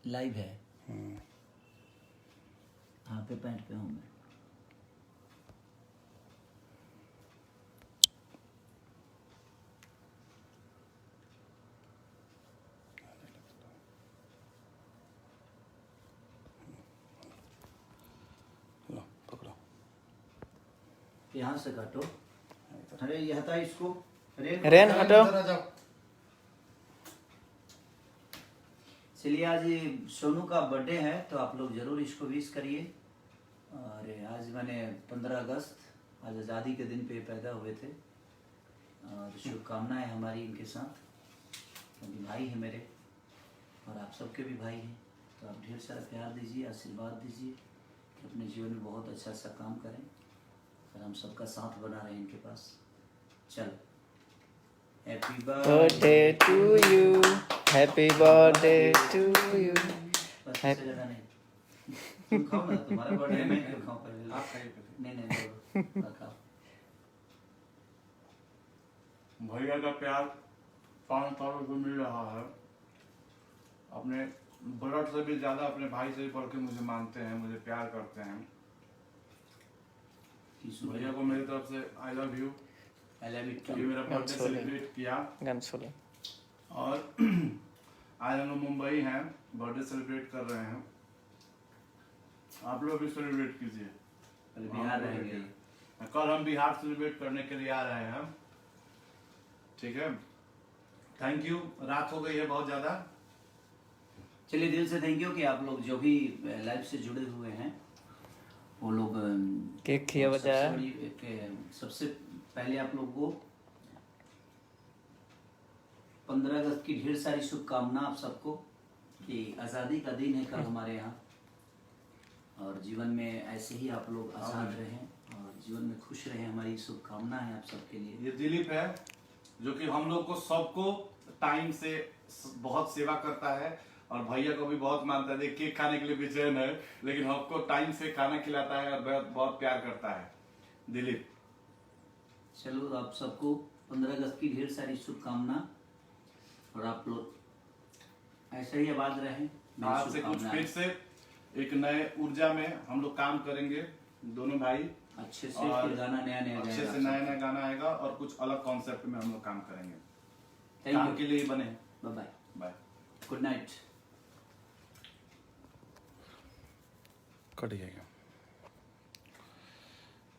Live है। हाँ पे पैंट पे हूँ मैं। लो पकड़ो। यहाँ से काटो। अरे ये हटा इसको। रेन हटो। चलिए आज ये सोनू का बर्थडे है तो आप लोग जरूर इसको विश करिए। और आज मैंने 15 अगस्त आज आज़ादी के दिन पे पैदा हुए थे और शुभकामनाएं हमारी इनके साथ, क्योंकि भाई है मेरे और आप सबके भी भाई हैं। तो आप ढेर सारा प्यार दीजिए, आशीर्वाद दीजिए कि अपने जीवन में बहुत अच्छा सा काम करें और हम सबका साथ बना रहे इनके पास। चलो happy birthday to you, happy birthday to you. बस इससे ज़्यादा नहीं। तुम खाओ ना, तुम्हारा बर्थडे है, मैं क्यों खाऊं पहले? आप खाइए पहले। नहीं खाओ। भैया का प्यार 5 सालों से मिल रहा है। अपने ब्लड से भी ज्यादा अपने भाई से भी बढ़ के मुझे मानते हैं, मुझे प्यार करते हैं। भैया को मेरी तरफ से आई लव यू। ये मेरा बर्थडे सेलिब्रेट किया और आज हम लोग मुंबई हैं, बर्थडे सेलिब्रेट कर रहे हैं। आप लोग भी सेलिब्रेट कीजिए। बिहार रहेंगे। कल हम बिहार सेलिब्रेट करने के लिए आ रहे हैं, ठीक है। Thank you. रात हो गई है बहुत ज्यादा। चलिए दिल से थैंक यू कि आप लोग जो भी लाइव से जुड़े हुए हैं वो लोग केक खिया बजाया। सबसे पहले आप लोग को 15 अगस्त की ढेर सारी शुभकामना आप सबको कि आज़ादी का दिन है कल हमारे यहाँ, और जीवन में ऐसे ही आप लोग आज़ाद रहें और जीवन में खुश रहें, हमारी शुभकामना है आप सबके लिए। ये दिलीप है जो कि हम लोग को सबको टाइम से बहुत सेवा करता है और भैया को भी बहुत मानता है। देख केक खाने के लिए बेचैन है लेकिन हमको टाइम से खाना खिलाता है और बहुत प्यार करता है दिलीप। चलो आप सबको 15 अगस्त की ढेर सारी शुभकामना और आप लोग ऐसे ही आबाद रहें। आज से कुछ फिर से एक नए ऊर्जा में हम लोग काम करेंगे दोनों भाई। अच्छे से फिर गाना नया अच्छे से नया गाना आएगा और कुछ अलग कॉन्सेप्ट में हम लोग काम करेंगे। थैंक काम यू के लिए बने। Bye bye bye. Good night. Cut जाएगा।